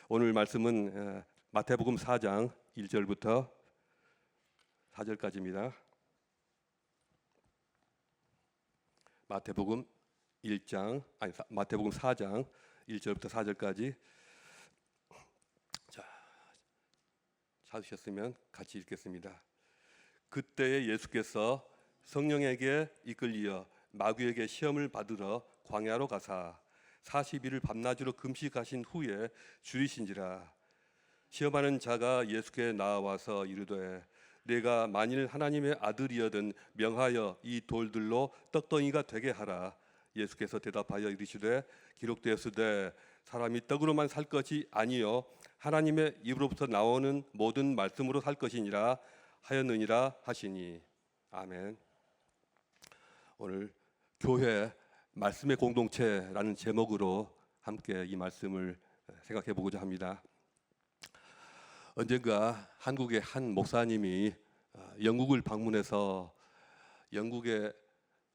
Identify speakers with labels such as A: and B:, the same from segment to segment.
A: 오늘 말씀은 마태복음 4장 1절부터 4절까지입니다. 마태복음 4장 1절부터 4절까지. 자, 찾으셨으면 같이 읽겠습니다. 그때에 예수께서 성령에게 이끌리어 마귀에게 시험을 받으러 광야로 가사 40일을 밤낮으로 금식하신 후에 줄이신지라. 시험하는 자가 예수께 나와서 이르되 내가 만일 하나님의 아들이여든 명하여 이 돌들로 떡덩이가 되게 하라. 예수께서 대답하여 이르시되 기록되었으되 사람이 떡으로만 살 것이 아니요 하나님의 입으로부터 나오는 모든 말씀으로 살 것이니라 하였느니라 하시니. 아멘. 오늘 교회 말씀의 공동체라는 제목으로 함께 이 말씀을 생각해 보고자 합니다. 언젠가 한국의 한 목사님이 영국을 방문해서 영국의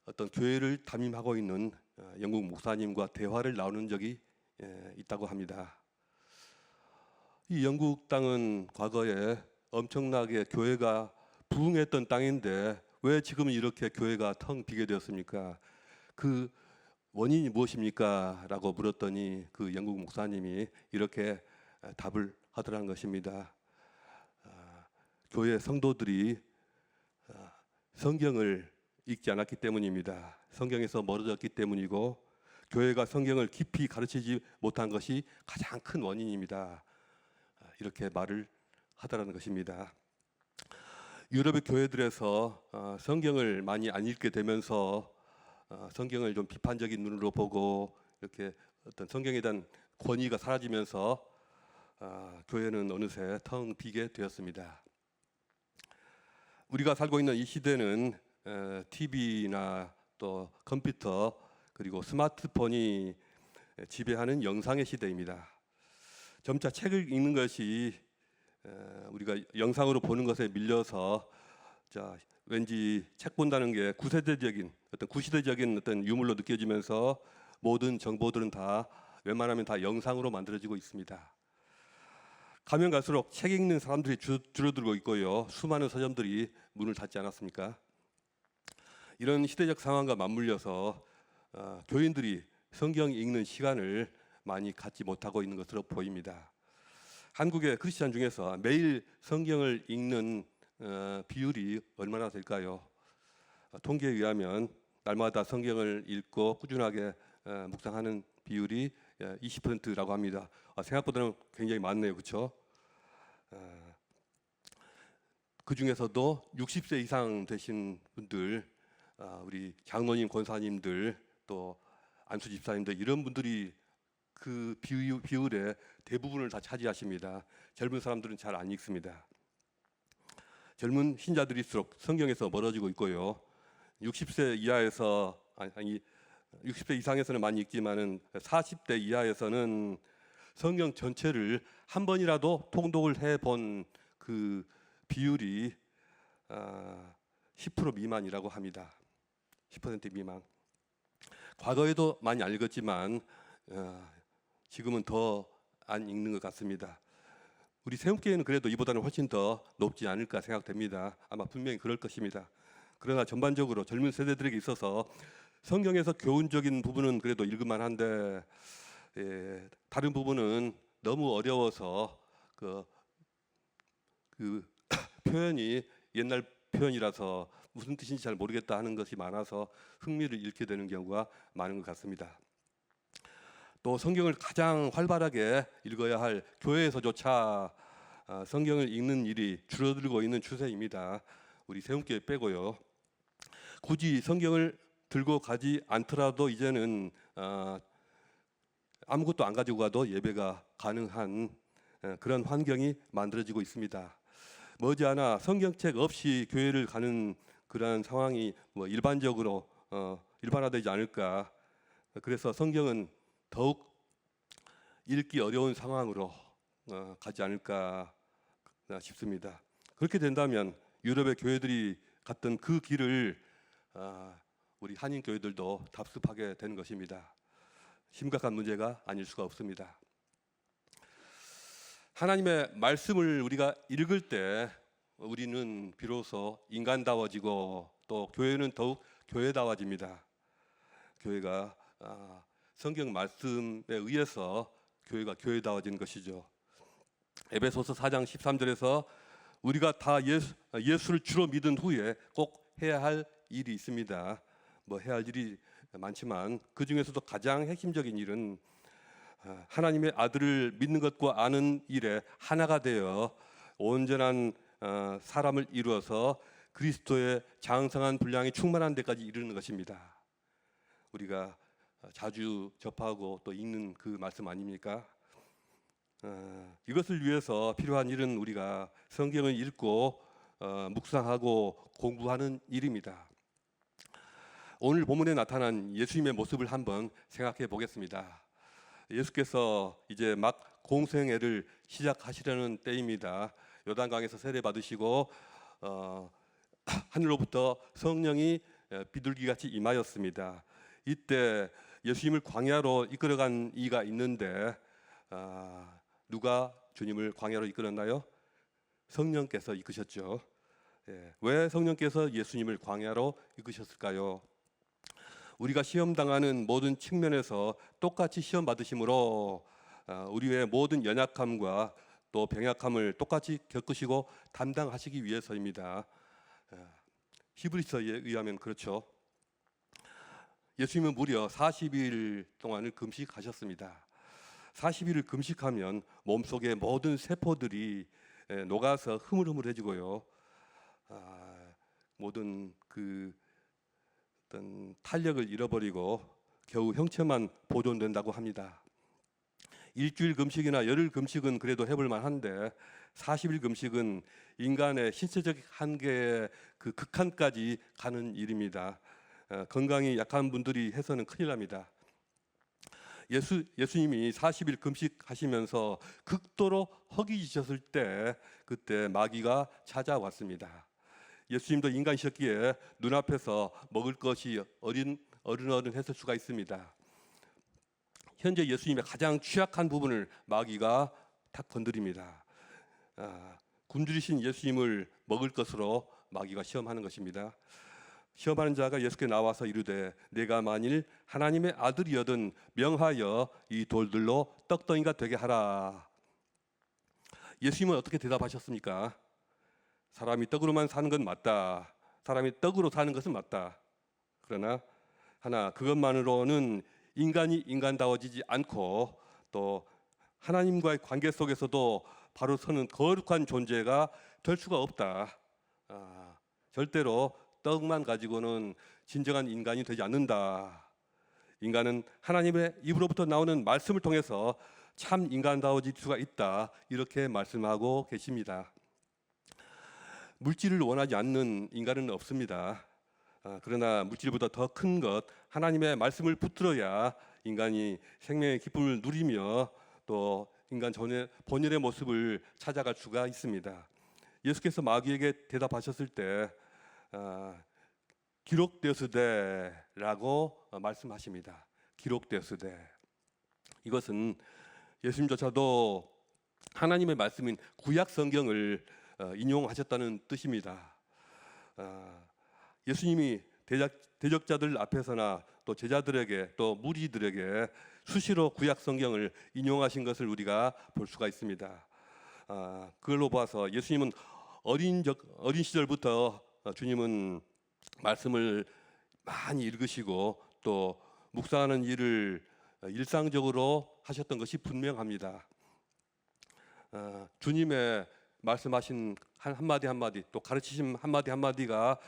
A: 어떤 교회를 담임하고 있는 영국 목사님과 대화를 나누는 적이 있다고 합니다. 이 영국 땅은 과거에 엄청나게 교회가 부흥했던 땅인데 왜 지금은 이렇게 교회가 텅 비게 되었습니까? 그 원인이 무엇입니까? 라고 물었더니 그 영국 목사님이 이렇게 답을 하더라는 것입니다. 교회 성도들이 성경을 읽지 않았기 때문입니다. 성경에서 멀어졌기 때문이고 교회가 성경을 깊이 가르치지 못한 것이 가장 큰 원인입니다. 이렇게 말을 하더라는 것입니다. 유럽의 교회들에서 성경을 많이 안 읽게 되면서 성경을 좀 비판적인 눈으로 보고 이렇게 어떤 성경에 대한 권위가 사라지면서 교회는 어느새 텅 비게 되었습니다. 우리가 살고 있는 이 시대는 TV나 또 컴퓨터 그리고 스마트폰이 지배하는 영상의 시대입니다. 점차 책을 읽는 것이 우리가 영상으로 보는 것에 밀려서 왠지 책 본다는 게 구시대적인 어떤 유물로 느껴지면서 모든 정보들은 다 웬만하면 다 영상으로 만들어지고 있습니다. 가면 갈수록 책 읽는 사람들이 줄어들고 있고요. 수많은 서점들이 문을 닫지 않았습니까? 이런 시대적 상황과 맞물려서 교인들이 성경 읽는 시간을 많이 갖지 못하고 있는 것으로 보입니다. 한국의 크리스찬 중에서 매일 성경을 읽는 비율이 얼마나 될까요? 통계에 의하면 날마다 성경을 읽고 꾸준하게 묵상하는 비율이 20%라고 합니다. 생각보다는 굉장히 많네요, 그렇죠? 그 중에서도 60세 이상 되신 분들, 우리 장로님, 권사님들, 또 안수 집사님들 이런 분들이 그 비율의 대부분을 다 차지하십니다. 젊은 사람들은 잘 안 읽습니다. 젊은 신자들일수록 성경에서 멀어지고 있고요. 60세 이상에서는 많이 읽지만은 40대 이하에서는 성경 전체를 한 번이라도 통독을 해본 그 비율이 10% 미만이라고 합니다. 10% 미만. 과거에도 많이 안 읽었지만 지금은 더 안 읽는 것 같습니다. 우리 세움교회는 그래도 이보다는 훨씬 더 높지 않을까 생각됩니다. 아마 분명히 그럴 것입니다. 그러나 전반적으로 젊은 세대들에게 있어서 성경에서 교훈적인 부분은 그래도 읽을만 한데 다른 부분은 너무 어려워서 그 표현이 옛날 표현이라서 무슨 뜻인지 잘 모르겠다 하는 것이 많아서 흥미를 잃게 되는 경우가 많은 것 같습니다. 또 성경을 가장 활발하게 읽어야 할 교회에서조차 성경을 읽는 일이 줄어들고 있는 추세입니다. 우리 세움교회 빼고요. 굳이 성경을 들고 가지 않더라도 이제는 아무것도 안 가지고 가도 예배가 가능한 그런 환경이 만들어지고 있습니다. 머지않아 성경책 없이 교회를 가는 그런 상황이 일반적으로 일반화되지 않을까. 그래서 성경은 더욱 읽기 어려운 상황으로 가지 않을까 싶습니다. 그렇게 된다면 유럽의 교회들이 갔던 그 길을 우리 한인 교회들도 답습하게 되는 것입니다. 심각한 문제가 아닐 수가 없습니다. 하나님의 말씀을 우리가 읽을 때 우리는 비로소 인간다워지고 또 교회는 더욱 교회다워집니다. 교회가 성경 말씀에 의해서 교회가 교회다워지는 것이죠. 에베소서 4장 13절에서 우리가 다 예수를 주로 믿은 후에 꼭 해야 할 일이 있습니다. 해야 할 일이 많지만 그 중에서도 가장 핵심적인 일은 하나님의 아들을 믿는 것과 아는 일에 하나가 되어 온전한 사람을 이루어서 그리스도의 장성한 분량이 충만한 데까지 이르는 것입니다. 우리가 자주 접하고 또 읽는 그 말씀 아닙니까? 이것을 위해서 필요한 일은 우리가 성경을 읽고 묵상하고 공부하는 일입니다. 오늘 본문에 나타난 예수님의 모습을 한번 생각해 보겠습니다. 예수께서 이제 막 공생애를 시작하시려는 때입니다. 요단강에서 세례 받으시고 하늘로부터 성령이 비둘기같이 임하였습니다. 이때 예수님을 광야로 이끌어간 이가 있는데 누가 주님을 광야로 이끌었나요? 성령께서 이끄셨죠. 왜 성령께서 예수님을 광야로 이끄셨을까요? 우리가 시험당하는 모든 측면에서 똑같이 시험 받으심으로 우리의 모든 연약함과 또 병약함을 똑같이 겪으시고 담당하시기 위해서입니다. 히브리서에 의하면 그렇죠. 예수님은 무려 40일 동안을 금식하셨습니다. 40일을 금식하면 몸속의 모든 세포들이 녹아서 흐물흐물해지고요. 모든 그 어떤 탄력을 잃어버리고 겨우 형체만 보존된다고 합니다. 일주일 금식이나 열흘 금식은 그래도 해볼 만한데 40일 금식은 인간의 신체적 한계의 그 극한까지 가는 일입니다. 건강이 약한 분들이 해서는 큰일 납니다. 예수님이 40일 금식하시면서 극도로 허기지셨을 때 그때 마귀가 찾아왔습니다. 예수님도 인간이셨기에 눈앞에서 먹을 것이 어른어른했을 수가 있습니다. 현재 예수님의 가장 취약한 부분을 마귀가 탁 건드립니다. 굶주리신 예수님을 먹을 것으로 마귀가 시험하는 것입니다. 시험하는 자가 예수께 나와서 이르되 내가 만일 하나님의 아들이여든 명하여 이 돌들로 떡덩이가 되게 하라. 예수님은 어떻게 대답하셨습니까? 사람이 떡으로만 사는 건 맞다. 사람이 떡으로 사는 것은 맞다. 그러나 하나 그것만으로는 인간이 인간다워지지 않고 또 하나님과의 관계 속에서도 바로 서는 거룩한 존재가 될 수가 없다. 절대로 떡만 가지고는 진정한 인간이 되지 않는다. 인간은 하나님의 입으로부터 나오는 말씀을 통해서 참 인간다워질 수가 있다. 이렇게 말씀하고 계십니다. 물질을 원하지 않는 인간은 없습니다. 그러나 물질보다 더 큰 것 하나님의 말씀을 붙들어야 인간이 생명의 기쁨을 누리며 또 인간 본연의 모습을 찾아갈 수가 있습니다. 예수께서 마귀에게 대답하셨을 때 기록되었으되라고 말씀하십니다. 기록되었으되. 이것은 예수님조차도 하나님의 말씀인 구약 성경을 인용하셨다는 뜻입니다. 예수님이 대적자들 앞에서나 또 제자들에게 또 무리들에게 수시로 구약 성경을 인용하신 것을 우리가 볼 수가 있습니다. 그걸로 봐서 예수님은 어린 시절부터 주님은 말씀을 많이 읽으시고 또 묵상하는 일을 일상적으로 하셨던 것이 분명합니다. 주님의 말씀하신 한마디 한마디 또 가르치심 한마디 한마디가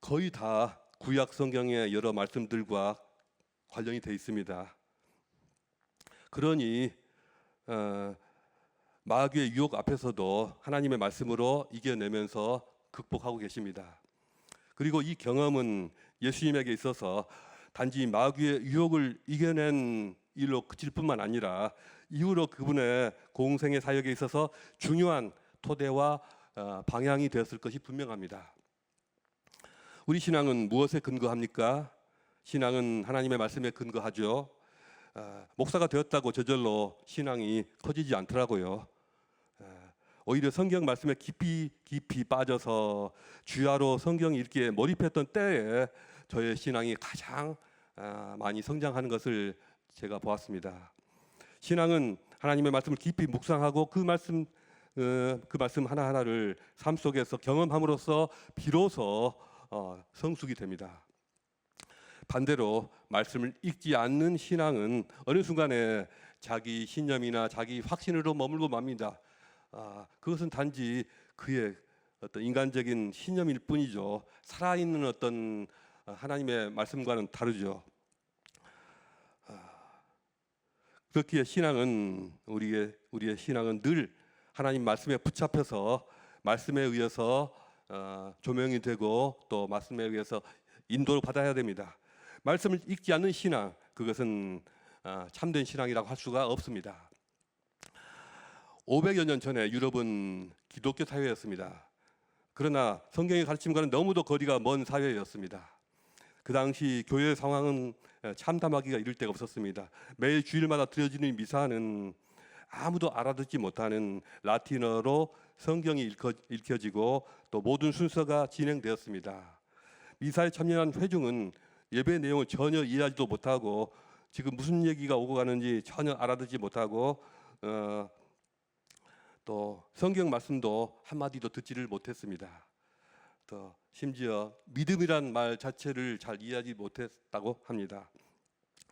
A: 거의 다 구약 성경의 여러 말씀들과 관련이 되어 있습니다. 그러니 마귀의 유혹 앞에서도 하나님의 말씀으로 이겨내면서 극복하고 계십니다. 그리고 이 경험은 예수님에게 있어서 단지 마귀의 유혹을 이겨낸 일로 그칠 뿐만 아니라 이후로 그분의 공생의 사역에 있어서 중요한 토대와 방향이 되었을 것이 분명합니다. 우리 신앙은 무엇에 근거합니까? 신앙은 하나님의 말씀에 근거하죠. 목사가 되었다고 저절로 신앙이 커지지 않더라고요. 오히려 성경 말씀에 깊이 빠져서 주야로 성경 읽기에 몰입했던 때에 저의 신앙이 가장 많이 성장하는 것을 제가 보았습니다. 신앙은 하나님의 말씀을 깊이 묵상하고 그 말씀 하나하나를 삶 속에서 경험함으로써 비로소 성숙이 됩니다. 반대로 말씀을 읽지 않는 신앙은 어느 순간에 자기 신념이나 자기 확신으로 머물고 맙니다. 그것은 단지 그의 어떤 인간적인 신념일 뿐이죠. 살아있는 어떤 하나님의 말씀과는 다르죠. 그렇기에 신앙은 우리의 신앙은 늘 하나님 말씀에 붙잡혀서 말씀에 의해서 조명이 되고 또 말씀에 의해서 인도를 받아야 됩니다. 말씀을 읽지 않는 신앙, 그것은 참된 신앙이라고 할 수가 없습니다. 500여 년 전에 유럽은 기독교 사회였습니다. 그러나 성경의 가르침과는 너무도 거리가 먼 사회였습니다. 그 당시 교회 상황은 참담하기가 이를 데가 없었습니다. 매일 주일마다 드려지는 미사는 아무도 알아듣지 못하는 라틴어로 성경이 읽혀지고 또 모든 순서가 진행되었습니다. 미사에 참여한 회중은 예배 내용을 전혀 이해하지도 못하고 지금 무슨 얘기가 오고 가는지 전혀 알아듣지 못하고 또 성경 말씀도 한마디도 듣지를 못했습니다. 또 심지어 믿음이란 말 자체를 잘 이해하지 못했다고 합니다.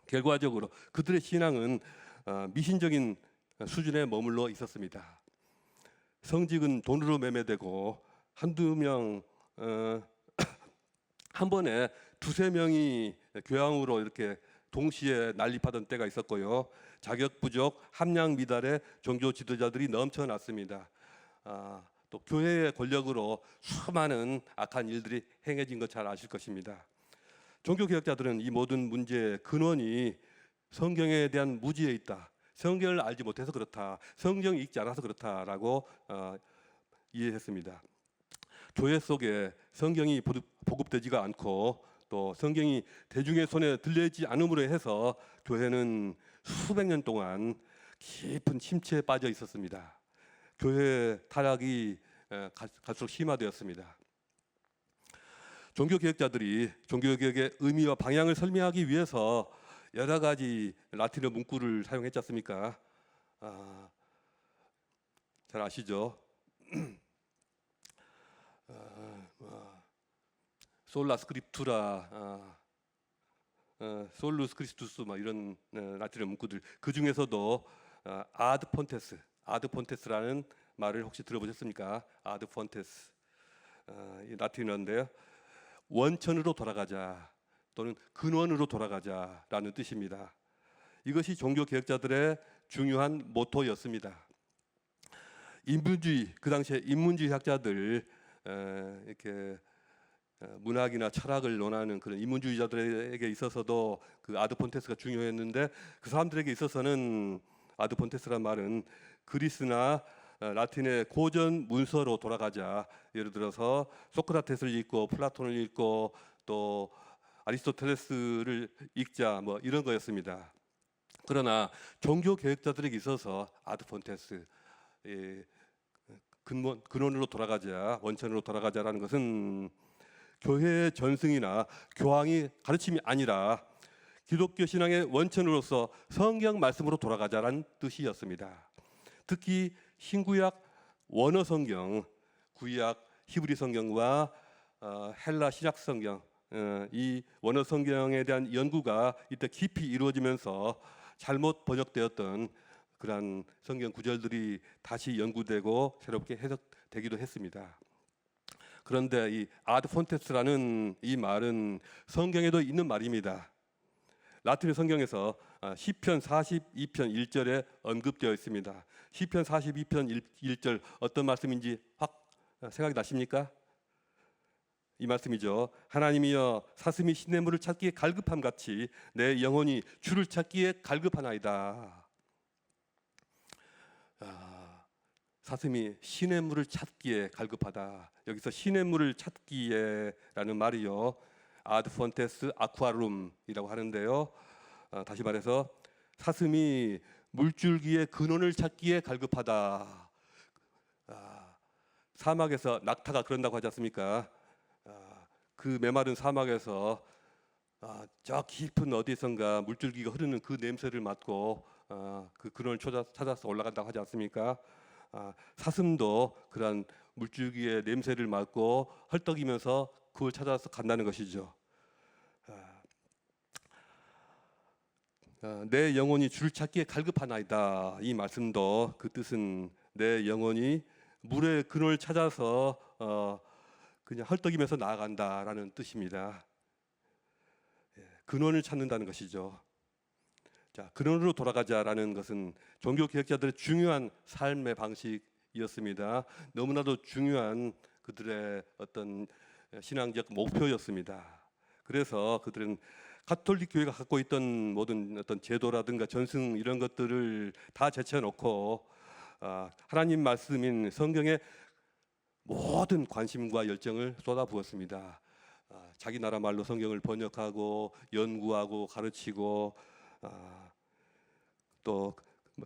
A: 결과적으로 그들의 신앙은 미신적인 수준에 머물러 있었습니다. 성직은 돈으로 매매되고 한두 명 한 번에 두세 명이 교양으로 이렇게 동시에 난립하던 때가 있었고요. 자격 부족, 함량 미달의 종교 지도자들이 넘쳐났습니다. 또 교회의 권력으로 수많은 악한 일들이 행해진 것 잘 아실 것입니다. 종교개혁자들은 이 모든 문제의 근원이 성경에 대한 무지에 있다. 성경을 알지 못해서 그렇다. 성경 읽지 않아서 그렇다라고 이해했습니다. 교회 속에 성경이 보급되지가 않고 또 성경이 대중의 손에 들려있지 않음으로 해서 교회는 수백 년 동안 깊은 침체에 빠져 있었습니다. 교회 타락이 갈수록 심화되었습니다. 종교개혁자들이 종교개혁의 의미와 방향을 설명하기 위해서 여러 가지 라틴어 문구를 사용했지 않습니까? 잘 아시죠? 솔라 스크립투라, 솔루스 크리스투스 이런 라틴어 문구들, 그 중에서도 아드 폰테스라는 말을 혹시 들어보셨습니까? 아드 폰테스, 이 라틴어인데요. 원천으로 돌아가자 또는 근원으로 돌아가자라는 뜻입니다. 이것이 종교 개혁자들의 중요한 모토였습니다. 인문주의, 그 당시에 인문주의 학자들, 이렇게 문학이나 철학을 논하는 그런 인문주의자들에게 있어서도 그 아드 폰테스가 중요했는데, 그 사람들에게 있어서는 아드 폰테스란 말은 그리스나 라틴의 고전 문서로 돌아가자. 예를 들어서 소크라테스를 읽고 플라톤을 읽고 또 아리스토텔레스를 읽자, 이런 거였습니다. 그러나 종교 개혁자들에게 있어서 아드 폰테스, 근원으로 돌아가자, 원천으로 돌아가자라는 것은 교회의 전승이나 교황이 가르침이 아니라 기독교 신앙의 원천으로서 성경 말씀으로 돌아가자라는 뜻이었습니다. 특히 신구약 원어 성경, 구약 히브리 성경과 헬라 신약 성경, 이 원어 성경에 대한 연구가 이때 깊이 이루어지면서 잘못 번역되었던 그러한 성경 구절들이 다시 연구되고 새롭게 해석되기도 했습니다. 그런데 이 아드 폰테스라는 이 말은 성경에도 있는 말입니다. 라틴 성경에서 시편 42편 1절에 언급되어 있습니다. 시편 42편 1절 어떤 말씀인지 확 생각이 나십니까? 이 말씀이죠. 하나님이여 사슴이 시냇물을 찾기에 갈급함 같이 내 영혼이 주를 찾기에 갈급하나이다. 사슴이 시냇물을 찾기에 갈급하다. 여기서 시냇물을 찾기에라는 말이요, 아드 폰테스 아쿠아룸이라고 하는데요. 다시 말해서 사슴이 물줄기의 근원을 찾기에 갈급하다. 사막에서 낙타가 그런다고 하지 않습니까? 그 메마른 사막에서 저 깊은 어디선가 물줄기가 흐르는 그 냄새를 맡고 그 근원을 찾아서 올라간다고 하지 않습니까? 사슴도 그러한 물줄기의 냄새를 맡고 헐떡이면서 그걸 찾아서 간다는 것이죠. 내 영혼이 주를 찾기에 갈급하나이다. 이 말씀도 그 뜻은 내 영혼이 물의 근원을 찾아서 그냥 헐떡이면서 나아간다라는 뜻입니다. 근원을 찾는다는 것이죠. 자, 근원으로 돌아가자라는 것은 종교 개혁자들의 중요한 삶의 방식이었습니다. 너무나도 중요한 그들의 어떤 신앙적 목표였습니다. 그래서 그들은 가톨릭 교회가 갖고 있던 모든 어떤 제도라든가 전승 이런 것들을 다 제쳐놓고 하나님 말씀인 성경에 모든 관심과 열정을 쏟아부었습니다. 자기 나라 말로 성경을 번역하고 연구하고 가르치고 또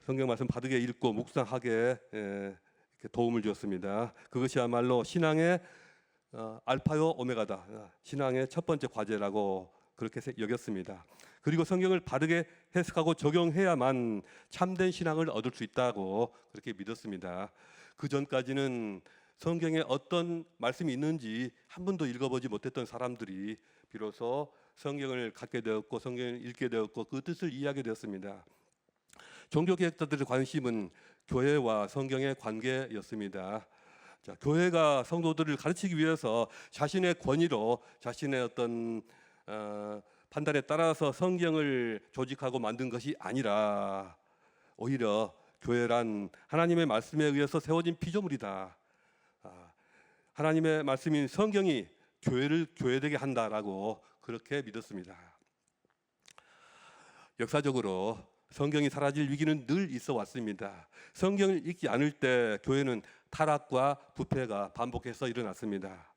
A: 성경 말씀 바르게 읽고 묵상하게 이렇게 도움을 주었습니다. 그것이야말로 신앙의 알파요 오메가다. 신앙의 첫 번째 과제라고 그렇게 여겼습니다. 그리고 성경을 바르게 해석하고 적용해야만 참된 신앙을 얻을 수 있다고 그렇게 믿었습니다. 그 전까지는 성경에 어떤 말씀이 있는지 한 번도 읽어보지 못했던 사람들이 비로소 성경을 갖게 되었고 성경을 읽게 되었고 그 뜻을 이해하게 되었습니다. 종교개혁자들의 관심은 교회와 성경의 관계였습니다. 자, 교회가 성도들을 가르치기 위해서 자신의 권위로 자신의 어떤 판단에 따라서 성경을 조직하고 만든 것이 아니라 오히려 교회란 하나님의 말씀에 의해서 세워진 피조물이다. 하나님의 말씀인 성경이 교회를 교회되게 한다라고 그렇게 믿었습니다. 역사적으로 성경이 사라질 위기는 늘 있어 왔습니다. 성경을 읽지 않을 때 교회는 타락과 부패가 반복해서 일어났습니다.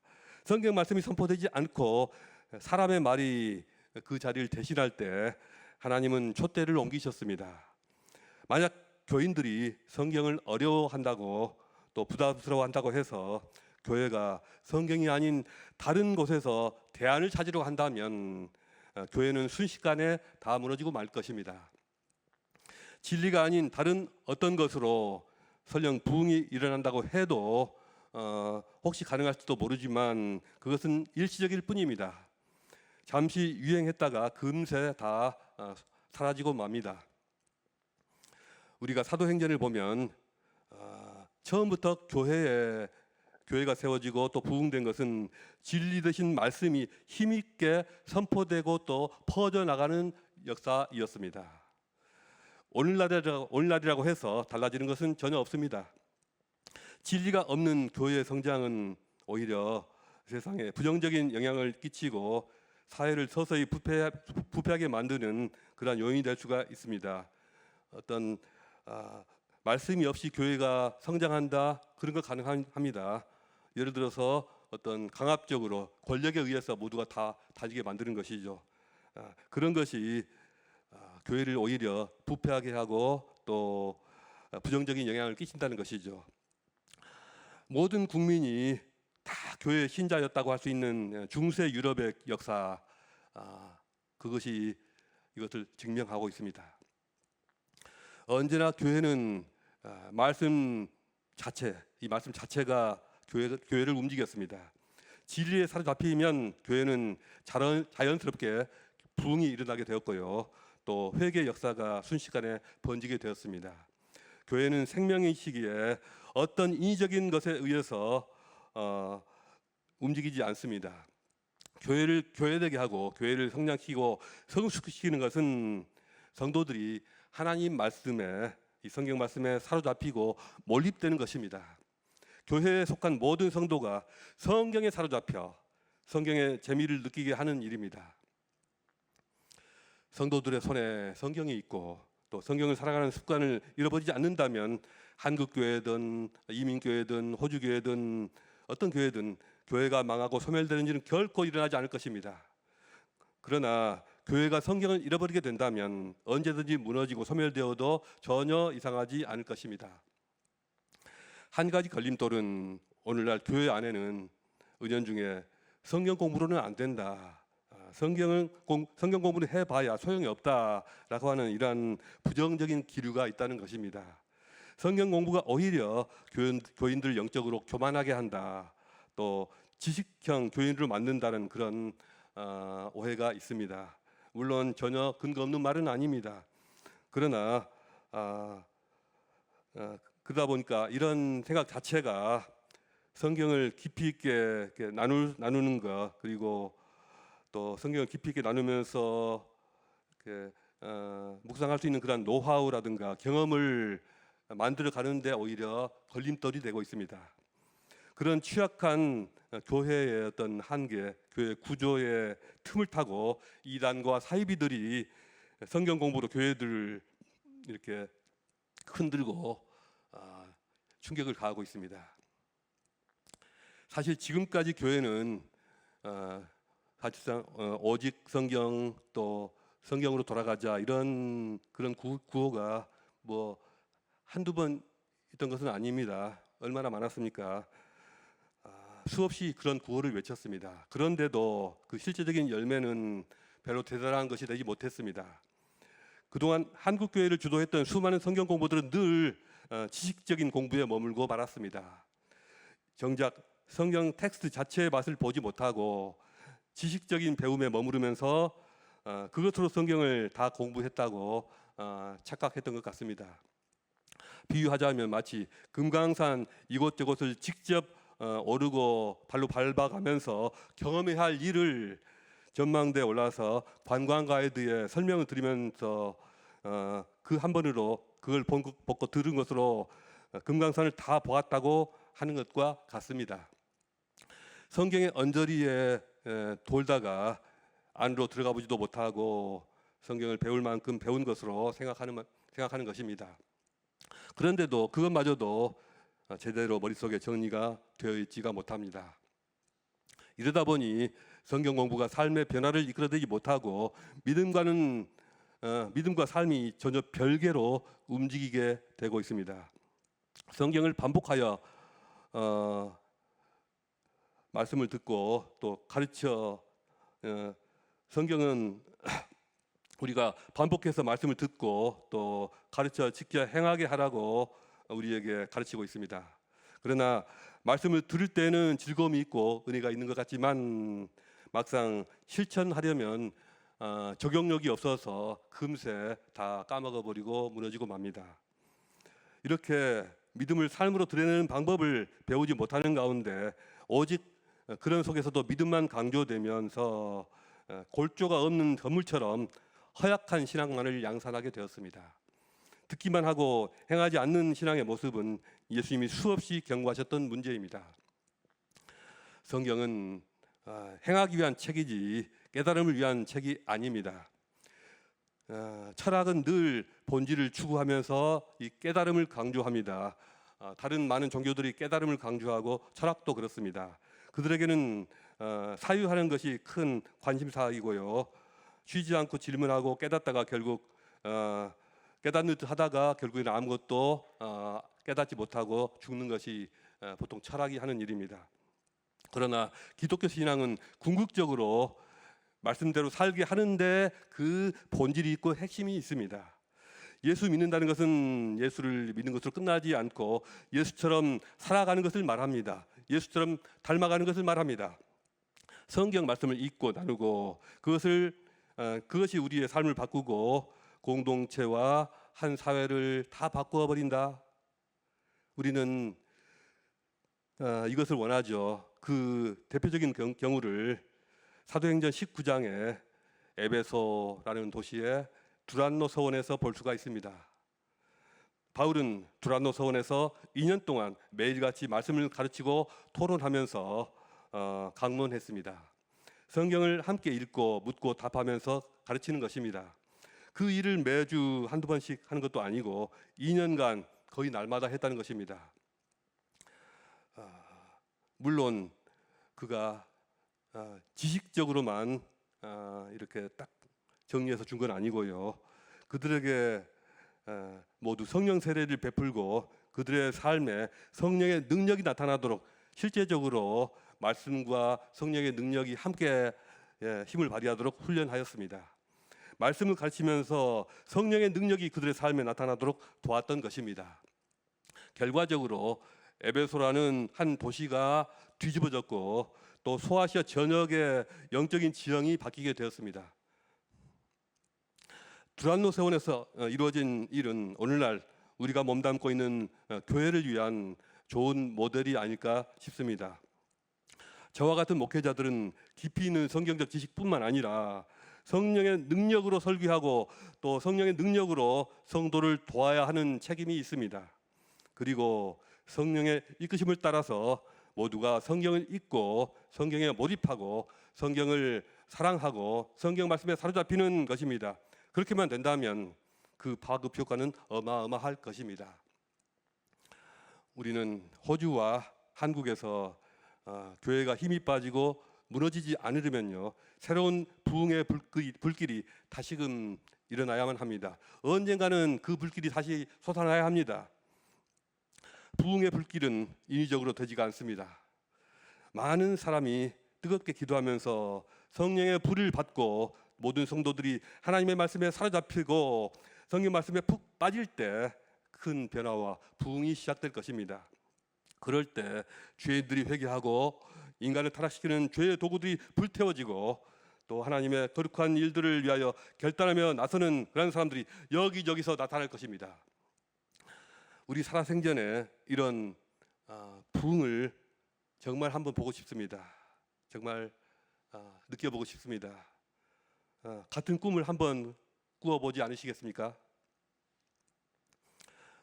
A: 성경 말씀이 선포되지 않고 사람의 말이 그 자리를 대신할 때 하나님은 촛대를 옮기셨습니다. 만약 교인들이 성경을 어려워한다고 또 부담스러워한다고 해서 교회가 성경이 아닌 다른 곳에서 대안을 찾으려 한다면 교회는 순식간에 다 무너지고 말 것입니다. 진리가 아닌 다른 어떤 것으로 설령 부흥이 일어난다고 해도 혹시 가능할지도 모르지만 그것은 일시적일 뿐입니다. 잠시 유행했다가 금세 다 사라지고 맙니다. 우리가 사도행전을 보면 처음부터 교회가 세워지고 또 부흥된 것은 진리 되신 말씀이 힘있게 선포되고 또 퍼져나가는 역사이었습니다. 오늘날이라고 해서 달라지는 것은 전혀 없습니다. 진리가 없는 교회의 성장은 오히려 세상에 부정적인 영향을 끼치고 사회를 서서히 부패하게 만드는 그러한 요인이 될 수가 있습니다. 어떤 말씀이 없이 교회가 성장한다 그런 거 가능합니다. 예를 들어서 어떤 강압적으로 권력에 의해서 모두가 다 다지게 만드는 것이죠. 그런 것이 교회를 오히려 부패하게 하고 또 부정적인 영향을 끼친다는 것이죠. 모든 국민이 다 교회 신자였다고 할 수 있는 중세 유럽의 역사, 그것이 이것을 증명하고 있습니다. 언제나 교회는 말씀 자체가 교회를 움직였습니다. 진리에 사로잡히면 교회는 자연스럽게 부흥이 일어나게 되었고요. 또 회개 역사가 순식간에 번지게 되었습니다. 교회는 생명의 시기에 어떤 인위적인 것에 의해서 움직이지 않습니다. 교회를 교회되게 하고 교회를 성장시키고 성숙시키는 것은 성도들이 하나님 말씀에 이 성경 말씀에 사로잡히고 몰입되는 것입니다. 교회에 속한 모든 성도가 성경에 사로잡혀 성경의 재미를 느끼게 하는 일입니다. 성도들의 손에 성경이 있고 또 성경을 살아가는 습관을 잃어버리지 않는다면 한국교회든 이민교회든 호주교회든 어떤 교회든 교회가 망하고 소멸되는 일은 결코 일어나지 않을 것입니다. 그러나 교회가 성경을 잃어버리게 된다면 언제든지 무너지고 소멸되어도 전혀 이상하지 않을 것입니다. 한 가지 걸림돌은 오늘날 교회 안에는 은연중에 성경 공부로는 안 된다. 성경 공부를 해봐야 소용이 없다라고 하는 이러한 부정적인 기류가 있다는 것입니다. 성경 공부가 오히려 교인들 영적으로 교만하게 한다. 또 지식형 교인으로 만든다는 그런 오해가 있습니다. 물론 전혀 근거 없는 말은 아닙니다. 그러나 그러다 보니까 이런 생각 자체가 성경을 깊이 있게 나누는 것, 그리고 또 성경을 깊이 있게 나누면서 묵상할 수 있는 그런 노하우라든가 경험을 만들어 가는데 오히려 걸림돌이 되고 있습니다. 그런 취약한 교회의 어떤 한계, 교회 구조의 틈을 타고 이단과 사이비들이 성경 공부로 교회들을 이렇게 흔들고 충격을 가하고 있습니다. 사실 지금까지 교회는 사실상 오직 성경 또 성경으로 돌아가자 이런 그런 구호가 뭐 한두 번 있던 것은 아닙니다. 얼마나 많았습니까? 수없이 그런 구호를 외쳤습니다. 그런데도 그 실제적인 열매는 별로 대단한 것이 되지 못했습니다. 그동안 한국 교회를 주도했던 수많은 성경 공부들은 늘 지식적인 공부에 머물고 말았습니다. 정작 성경 텍스트 자체의 맛을 보지 못하고 지식적인 배움에 머무르면서 그것으로 성경을 다 공부했다고 착각했던 것 같습니다. 비유하자면 마치 금강산 이곳저곳을 직접 오르고 발로 밟아가면서 경험해야 할 일을 전망대에 올라서 관광 가이드에 설명을 드리면서 그 한 번으로 그걸 보고 들은 것으로 금강산을 다 보았다고 하는 것과 같습니다. 성경의 언저리에 돌다가 안으로 들어가 보지도 못하고 성경을 배울 만큼 배운 것으로 생각하는 것입니다. 그런데도 그것마저도 제대로 머릿속에 정리가 되어 있지가 못합니다. 이러다 보니 성경 공부가 삶의 변화를 이끌어내지 못하고 믿음과 삶이 전혀 별개로 움직이게 되고 있습니다. 성경을 반복하여 말씀을 듣고 또 가르쳐 성경은 우리가 반복해서 말씀을 듣고 또 가르쳐 직접 행하게 하라고 우리에게 가르치고 있습니다. 그러나 말씀을 들을 때는 즐거움이 있고 은혜가 있는 것 같지만 막상 실천하려면 적용력이 없어서 금세 다 까먹어버리고 무너지고 맙니다. 이렇게 믿음을 삶으로 드러내는 방법을 배우지 못하는 가운데 오직 그런 속에서도 믿음만 강조되면서 골조가 없는 건물처럼 허약한 신앙만을 양산하게 되었습니다. 듣기만 하고 행하지 않는 신앙의 모습은 예수님이 수없이 경고하셨던 문제입니다. 성경은 행하기 위한 책이지 깨달음을 위한 책이 아닙니다. 철학은 늘 본질을 추구하면서 이 깨달음을 강조합니다. 다른 많은 종교들이 깨달음을 강조하고 철학도 그렇습니다. 그들에게는 사유하는 것이 큰 관심사이고요. 쉬지 않고 질문하고 깨닫다가 결국 깨닫는 듯 하다가 결국에는 아무것도 깨닫지 못하고 죽는 것이 보통 철학이 하는 일입니다. 그러나 기독교 신앙은 궁극적으로 말씀대로 살게 하는데 그 본질이 있고 핵심이 있습니다. 예수 믿는다는 것은 예수를 믿는 것으로 끝나지 않고 예수처럼 살아가는 것을 말합니다. 예수처럼 닮아가는 것을 말합니다. 성경 말씀을 읽고 나누고 그것이 우리의 삶을 바꾸고 공동체와 한 사회를 다 바꾸어 버린다. 우리는 이것을 원하죠. 그 대표적인 경우를 사도행전 19장에 에베소라는 도시의 두란노 서원에서 볼 수가 있습니다. 바울은 두란노 서원에서 2년 동안 매일같이 말씀을 가르치고 토론하면서 강론했습니다. 성경을 함께 읽고 묻고 답하면서 가르치는 것입니다. 그 일을 매주 한두 번씩 하는 것도 아니고 2년간 거의 날마다 했다는 것입니다. 물론 그가 지식적으로만 이렇게 딱 정리해서 준 건 아니고요. 그들에게 모두 성령 세례를 베풀고 그들의 삶에 성령의 능력이 나타나도록 실제적으로 말씀과 성령의 능력이 함께 힘을 발휘하도록 훈련하였습니다. 말씀을 가르치면서 성령의 능력이 그들의 삶에 나타나도록 도왔던 것입니다. 결과적으로 에베소라는 한 도시가 뒤집어졌고 또 소아시아 전역의 영적인 지형이 바뀌게 되었습니다. 두란노 세원에서 이루어진 일은 오늘날 우리가 몸담고 있는 교회를 위한 좋은 모델이 아닐까 싶습니다. 저와 같은 목회자들은 깊이 있는 성경적 지식뿐만 아니라 성령의 능력으로 설교하고 또 성령의 능력으로 성도를 도와야 하는 책임이 있습니다. 그리고 성령의 이끄심을 따라서 모두가 성경을 읽고 성경에 몰입하고 성경을 사랑하고 성경 말씀에 사로잡히는 것입니다. 그렇게만 된다면 그 파급 효과는 어마어마할 것입니다. 우리는 호주와 한국에서 교회가 힘이 빠지고 무너지지 않으려면요, 새로운 부흥의 불길이 다시금 일어나야만 합니다. 언젠가는 그 불길이 다시 솟아나야 합니다. 부흥의 불길은 인위적으로 되지가 않습니다. 많은 사람이 뜨겁게 기도하면서 성령의 불을 받고 모든 성도들이 하나님의 말씀에 사로잡히고 성경 말씀에 푹 빠질 때 큰 변화와 부흥이 시작될 것입니다. 그럴 때 죄인들이 회개하고 인간을 타락시키는 죄의 도구들이 불태워지고 또 하나님의 거룩한 일들을 위하여 결단하며 나서는 그런 사람들이 여기저기서 나타날 것입니다. 우리 살아생전에 이런 부흥을 정말 한번 보고 싶습니다. 정말 느껴보고 싶습니다. 같은 꿈을 한번 꾸어보지 않으시겠습니까?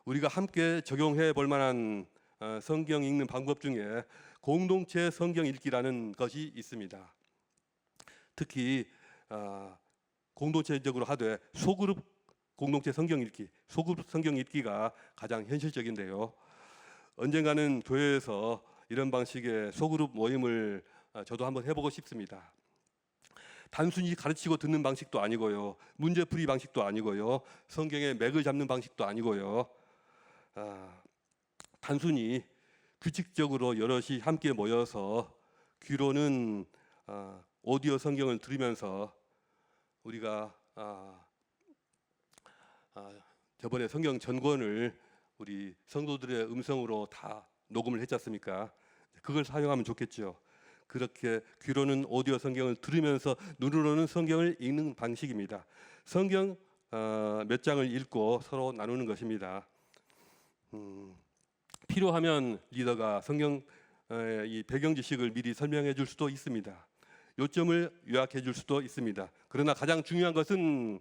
A: 우리가 함께 적용해 볼 만한 성경 읽는 방법 중에 공동체 성경 읽기라는 것이 있습니다. 특히 공동체적으로 하되 소그룹 공동체 성경 읽기, 소그룹 성경 읽기가 가장 현실적인데요. 언젠가는 교회에서 이런 방식의 소그룹 모임을 저도 한번 해보고 싶습니다. 단순히 가르치고 듣는 방식도 아니고요, 문제풀이 방식도 아니고요, 성경의 맥을 잡는 방식도 아니고요, 단순히 규칙적으로 여럿이 함께 모여서 귀로는 오디오 성경을 들으면서 우리가 저번에 성경 전권을 우리 성도들의 음성으로 다 녹음을 했지 않습니까? 그걸 사용하면 좋겠죠. 그렇게 귀로는 오디오 성경을 들으면서 눈으로는 성경을 읽는 방식입니다. 성경 몇 장을 읽고 서로 나누는 것입니다. 필요하면 리더가 성경 이 배경 지식을 미리 설명해 줄 수도 있습니다. 요점을 요약해 줄 수도 있습니다. 그러나 가장 중요한 것은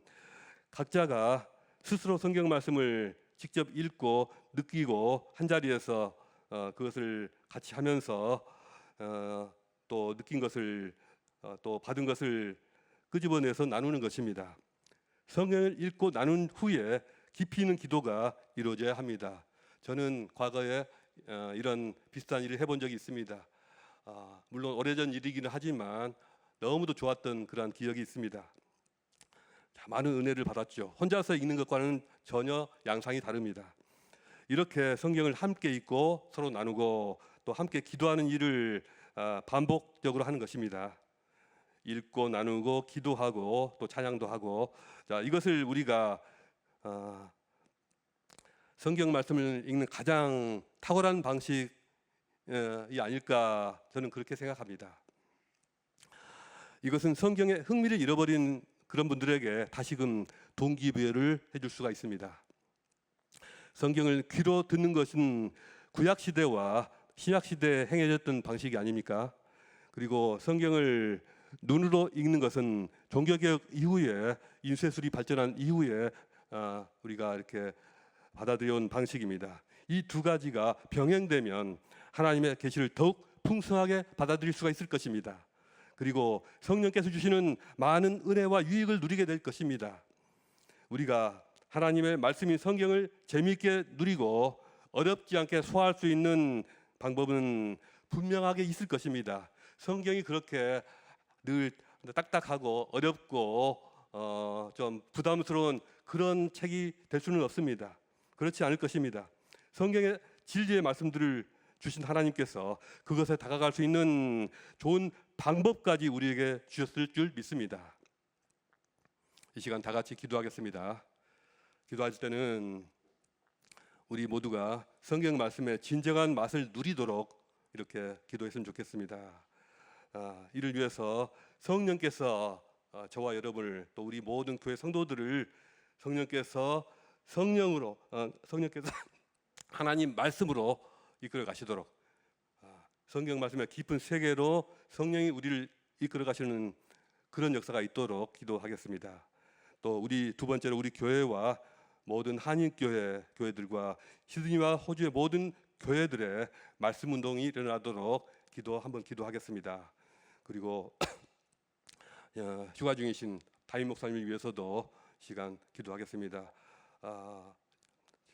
A: 각자가 스스로 성경 말씀을 직접 읽고 느끼고 한 자리에서 그것을 같이 하면서 또 느낀 것을 또 받은 것을 끄집어내서 나누는 것입니다. 성경을 읽고 나눈 후에 깊이 있는 기도가 이루어져야 합니다. 저는 과거에 이런 비슷한 일을 해본 적이 있습니다. 물론 오래전 일이기는 하지만 너무도 좋았던 그런 기억이 있습니다. 많은 은혜를 받았죠. 혼자서 읽는 것과는 전혀 양상이 다릅니다. 이렇게 성경을 함께 읽고 서로 나누고 또 함께 기도하는 일을 반복적으로 하는 것입니다. 읽고 나누고 기도하고 또 찬양도 하고, 자, 이것을 우리가 성경 말씀을 읽는 가장 탁월한 방식이 아닐까, 저는 그렇게 생각합니다. 이것은 성경에 흥미를 잃어버린 그런 분들에게 다시금 동기부여를 해줄 수가 있습니다. 성경을 귀로 듣는 것은 구약시대와 신약시대에 행해졌던 방식이 아닙니까? 그리고 성경을 눈으로 읽는 것은 종교개혁 이후에, 인쇄술이 발전한 이후에 우리가 이렇게 받아들여온 방식입니다. 이 두 가지가 병행되면 하나님의 계시를 더욱 풍성하게 받아들일 수가 있을 것입니다. 그리고 성령께서 주시는 많은 은혜와 유익을 누리게 될 것입니다. 우리가 하나님의 말씀인 성경을 재미있게 누리고 어렵지 않게 소화할 수 있는 방법은 분명하게 있을 것입니다. 성경이 그렇게 늘 딱딱하고 어렵고 좀 부담스러운 그런 책이 될 수는 없습니다. 그렇지 않을 것입니다. 성경의 진리의 말씀들을 주신 하나님께서 그것에 다가갈 수 있는 좋은 방법까지 우리에게 주셨을 줄 믿습니다. 이 시간 다 같이 기도하겠습니다. 기도할 때는 우리 모두가 성경 말씀의 진정한 맛을 누리도록 이렇게 기도했으면 좋겠습니다. 이를 위해서 성령께서 저와 여러분을 또 우리 모든 교회 성도들을 성령께서 하나님 말씀으로 이끌어 가시도록, 성경 말씀의 깊은 세계로 성령이 우리를 이끌어 가시는 그런 역사가 있도록 기도하겠습니다. 또 우리 두 번째로 우리 교회와 모든 한인교회들과 시드니와 호주의 모든 교회들의 말씀 운동이 일어나도록 한번 기도하겠습니다. 그리고 휴가 중이신 담임 목사님을 위해서도 시간 기도하겠습니다.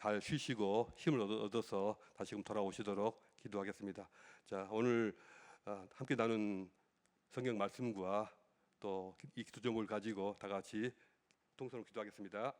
A: 잘 쉬시고 힘을 얻어서 다시금 돌아오시도록 기도하겠습니다. 자, 오늘 함께 나눈 성경 말씀과 또 이 기도 제목을 가지고 다 같이 통성으로 기도하겠습니다.